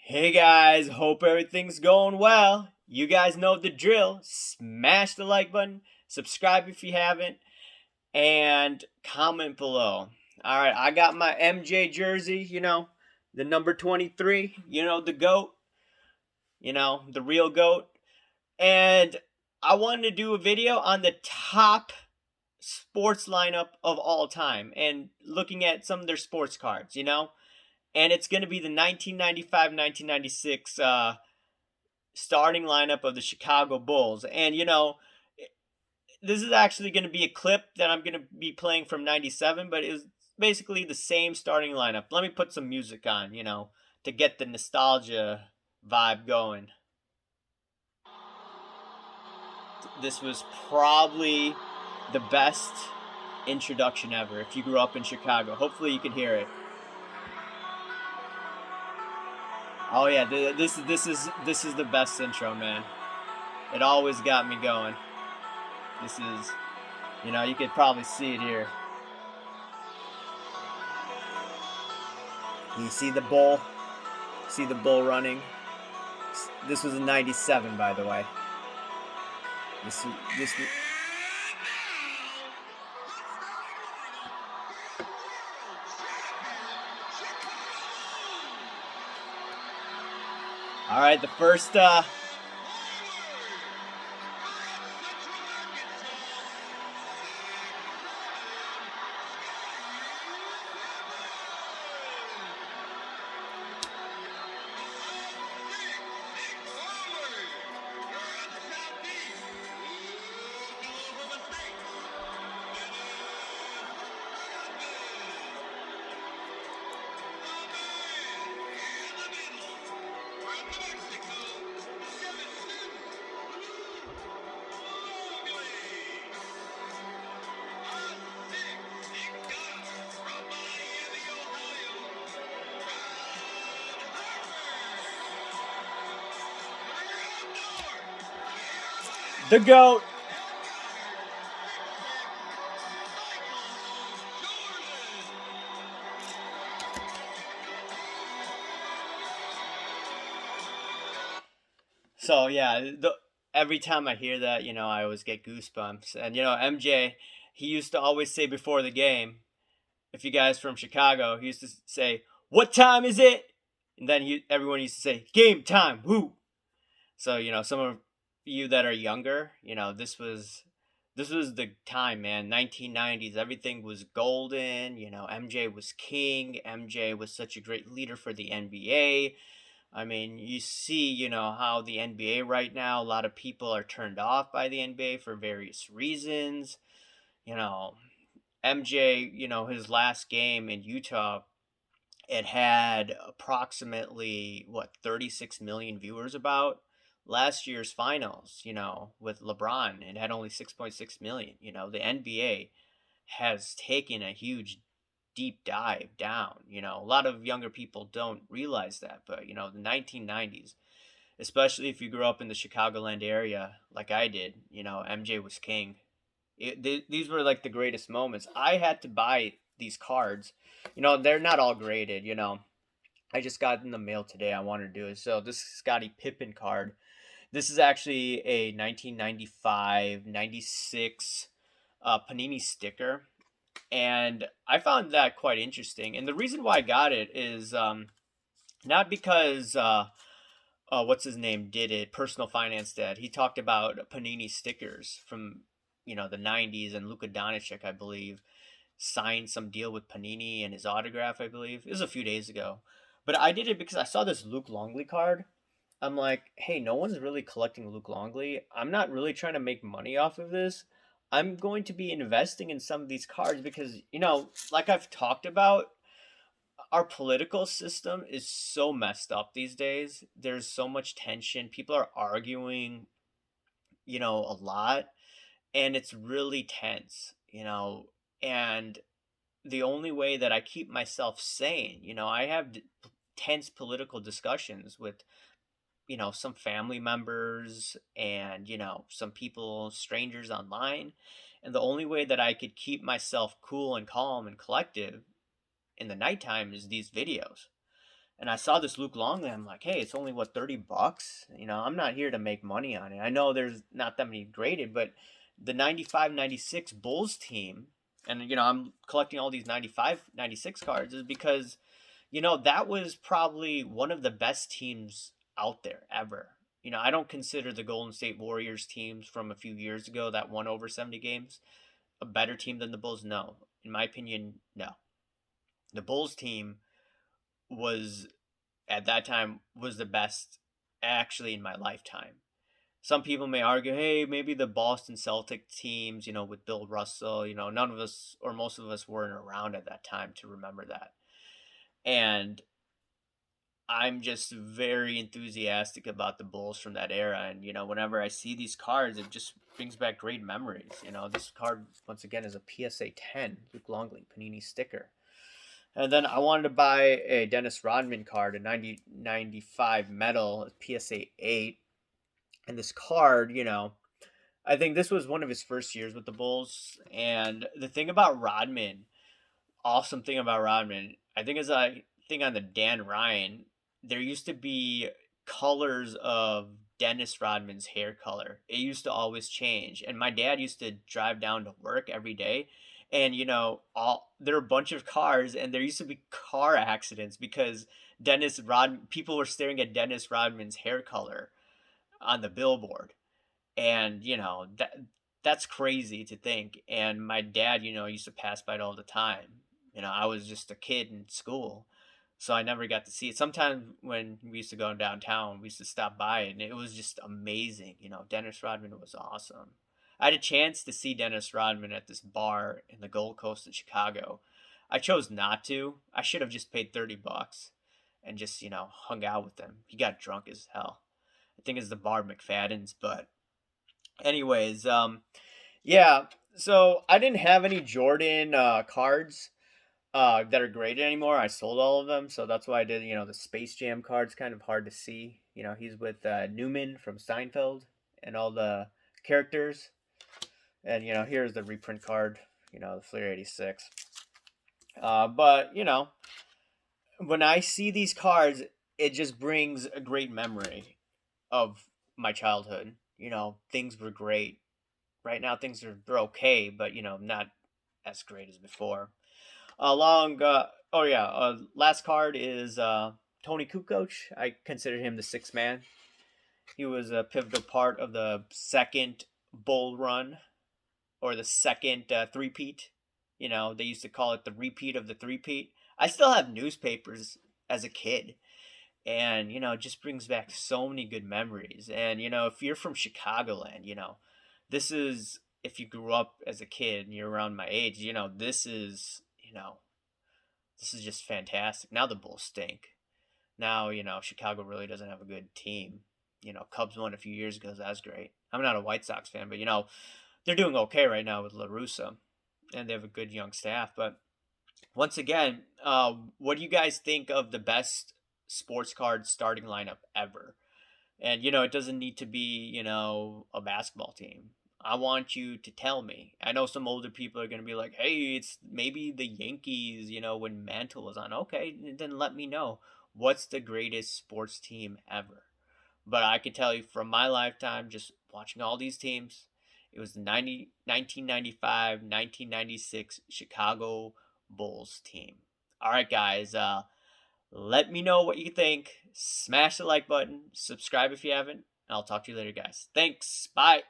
Hey guys, hope everything's going well. You guys know the drill. Smash the like button, subscribe if you haven't, and comment below. All right, I got my MJ jersey, the number 23, the GOAT, the real GOAT. And I wanted to do a video on the top sports lineup of all time and looking at some of their sports cards. And it's going to be the 1995-1996 starting lineup of the Chicago Bulls. And this is actually going to be a clip that I'm going to be playing from 97, but it was basically the same starting lineup. Let me put some music on, to get the nostalgia vibe going. This was probably the best introduction ever if you grew up in Chicago. Hopefully you can hear it. Oh yeah, this is the best intro, man. It always got me going. This is, you could probably see it here. You see the bull? See the bull running? This was in 97, by the way. This. All right, the first. The GOAT. So yeah, every time I hear that, I always get goosebumps. And MJ, he used to always say before the game, if you guys from Chicago, he used to say, "What time is it?" And then everyone used to say, "Game time, woo!" So some of you that are younger, this was the time, man. 1990s, everything was golden. MJ was king. MJ was such a great leader for the NBA. I mean, you see, how the NBA right now, a lot of people are turned off by the NBA for various reasons. You know, MJ, his last game in Utah, it had approximately, 36 million viewers about. Last year's finals, with LeBron, it had only 6.6 million. The NBA has taken a huge deep dive down. A lot of younger people don't realize that, but the 1990s, especially if you grew up in the Chicagoland area like I did, MJ was king. These were like the greatest moments. I had to buy these cards. They're not all graded. I just got in the mail today. I wanted to do it. So this Scottie Pippen card. This is actually a 1995-96 Panini sticker, and I found that quite interesting. And the reason why I got it is not because what's his name did it, Personal Finance Dad. He talked about Panini stickers from the 90s, and Luka Doncic, I believe, signed some deal with Panini and his autograph, I believe. It was a few days ago. But I did it because I saw this Luke Longley card. I'm like, hey, no one's really collecting Luke Longley. I'm not really trying to make money off of this. I'm going to be investing in some of these cards because, like I've talked about, our political system is so messed up these days. There's so much tension. People are arguing, a lot, and it's really tense. And the only way that I keep myself sane, I have tense political discussions with, some family members and, some people, strangers online. And the only way that I could keep myself cool and calm and collective in the nighttime is these videos. And I saw this Luke Longley. I'm like, hey, it's only what, $30? I'm not here to make money on it. I know there's not that many graded, but the 95, 96 Bulls team, and I'm collecting all these 95, 96 cards is because that was probably one of the best teams out there ever. I don't consider the Golden State Warriors teams from a few years ago that won over 70 games a better team than the Bulls. No. In my opinion, no. The Bulls team was at that time was the best actually in my lifetime. Some people may argue, hey, maybe the Boston Celtic teams, with Bill Russell, none of us or most of us weren't around at that time to remember that. And I'm just very enthusiastic about the Bulls from that era. And, whenever I see these cards, it just brings back great memories. This card, once again, is a PSA 10 Luke Longley Panini sticker. And then I wanted to buy a Dennis Rodman card, a 9095 metal, PSA 8. And this card, I think this was one of his first years with the Bulls. And the thing about Rodman, awesome thing about Rodman, I think is I think on the Dan Ryan, there used to be colors of Dennis Rodman's hair color. It used to always change. And my dad used to drive down to work every day. And all there were a bunch of cars, and there used to be car accidents because people were staring at Dennis Rodman's hair color on the billboard. And that's crazy to think. And my dad, used to pass by it all the time. I was just a kid in school, so I never got to see it. Sometimes when we used to go downtown, we used to stop by, and it was just amazing. Dennis Rodman was awesome. I had a chance to see Dennis Rodman at this bar in the Gold Coast in Chicago. I chose not to. I should have just paid $30 and just hung out with him. He got drunk as hell. I think it's the bar McFadden's, but anyways, yeah. So I didn't have any Jordan cards that are graded anymore. I sold all of them, so that's why I did. The Space Jam card's kind of hard to see. He's with Newman from Seinfeld and all the characters. And here's the reprint card. The Fleer 86. But when I see these cards, it just brings a great memory of my childhood. Things were great. Right now, they're okay, but not as great as before. Last card is Tony Kukoc. I consider him the sixth man. He was a pivotal part of the second Bull run, or the second three-peat. They used to call it the repeat of the three-peat. I still have newspapers as a kid, and it just brings back so many good memories. And if you're from Chicagoland, this is, if you grew up as a kid and you're around my age, this is just fantastic. Now the Bulls stink. Now, Chicago really doesn't have a good team. Cubs won a few years ago. That's great. I'm not a White Sox fan, but, they're doing okay right now with La Russa, and they have a good young staff. But once again, what do you guys think of the best sports card starting lineup ever? And, it doesn't need to be, a basketball team. I want you to tell me. I know some older people are going to be like, hey, it's maybe the Yankees, when Mantle was on. Okay, then let me know. What's the greatest sports team ever? But I can tell you from my lifetime, just watching all these teams, it was the 1995, 1996 Chicago Bulls team. All right, guys. Let me know what you think. Smash the like button. Subscribe if you haven't. I'll talk to you later, guys. Thanks. Bye.